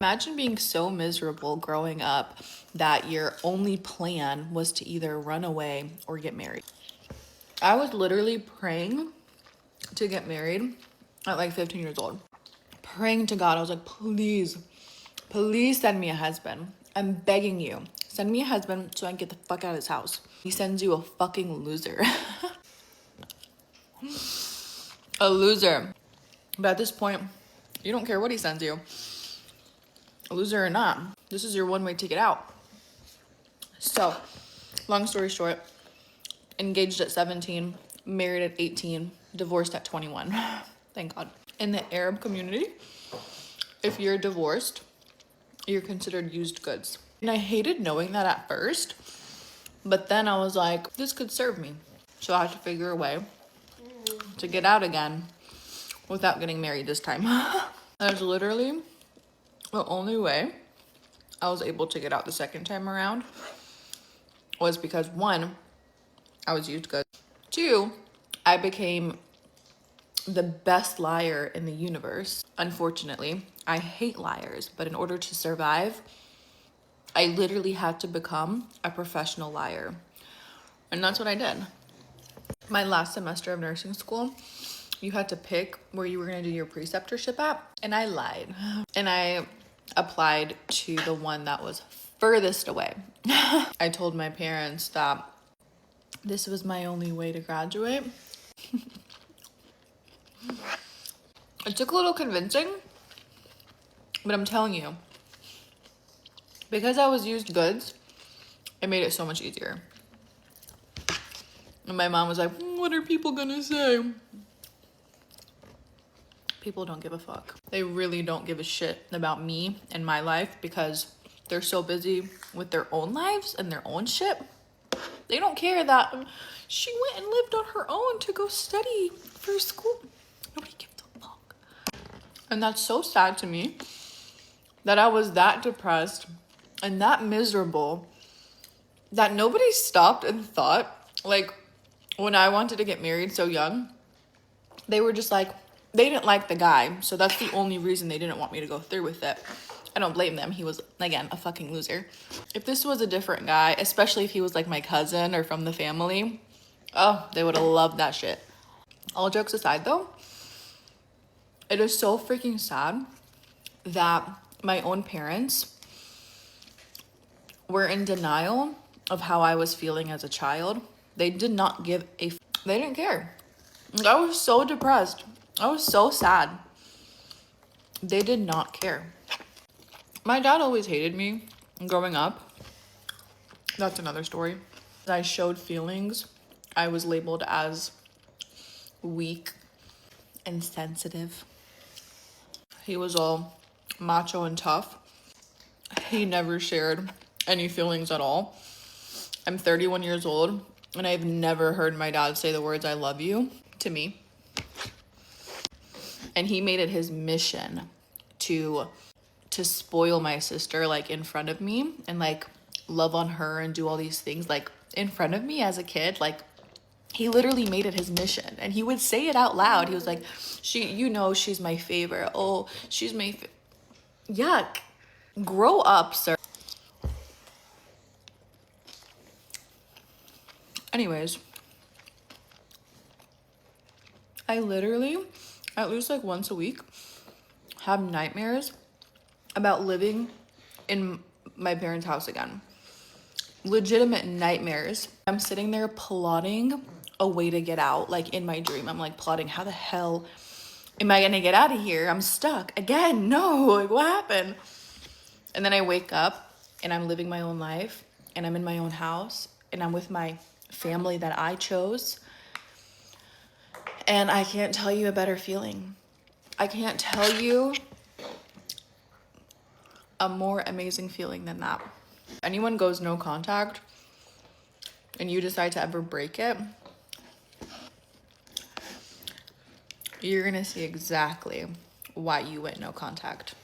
Imagine being so miserable growing up that your only plan was to either run away or get married. I was literally praying to get married at like 15 years old. Praying to God. I was like, please, please send me a husband. I'm begging you. Send me a husband so I can get the fuck out of this house. He sends you a fucking loser. A loser. But at this point, you don't care what he sends you. A loser or not. This is your one-way ticket out. So, long story short, engaged at 17, married at 18, divorced at 21. Thank God. In the Arab community, if you're divorced, you're considered used goods. And I hated knowing that at first, but then I was like, this could serve me. So I had to figure a way to get out again without getting married this time. That was literally the only way I was able to get out the second time around, was because 1, I was used goods. 2, I became the best liar in the universe. Unfortunately, I hate liars, but in order to survive, I literally had to become a professional liar. And that's what I did. My last semester of nursing school, you had to pick where you were going to do your preceptorship at, and I lied. And I applied to the one that was furthest away. I told my parents that this was my only way to graduate. It took a little convincing, but I'm telling you, because I was used goods, it made it so much easier. And my mom was like, what are people gonna say? People don't give a fuck. They really don't give a shit about me and my life because they're so busy with their own lives and their own shit. They don't care that she went and lived on her own to go study for school. Nobody gives a fuck. And that's so sad to me that I was that depressed and that miserable that nobody stopped and thought, like, when I wanted to get married so young, they were just like, they didn't like the guy, so that's the only reason they didn't want me to go through with it. I don't blame them. He was, again, a fucking loser. If this was a different guy, especially if he was like my cousin or from the family, oh, they would have loved that shit. All jokes aside though, it is so freaking sad that my own parents were in denial of how I was feeling as a child. They did not give a they didn't care. I was so depressed. I was so sad. They did not care. My dad always hated me growing up. That's another story. I showed feelings. I was labeled as weak and sensitive. He was all macho and tough. He never shared any feelings at all. I'm 31 years old, and I've never heard my dad say the words, I love you, to me. And he made it his mission to spoil my sister, like, in front of me and, like, love on her and do all these things, like, in front of me as a kid. Like, he literally made it his mission, and he would say it out loud. He was like, she's my favorite. Oh, she's my yuck. Grow up, sir. Anyways, I literally, at least like once a week, have nightmares about living in my parents' house again. Legitimate nightmares. I'm sitting there plotting a way to get out, like in my dream. I'm like plotting, how the hell am I gonna get out of here? I'm stuck again. No, like what happened? And then I wake up and I'm living my own life and I'm in my own house and I'm with my family that I chose. And I can't tell you a better feeling. I can't tell you a more amazing feeling than that. If anyone goes no contact and you decide to ever break it, you're gonna see exactly why you went no contact.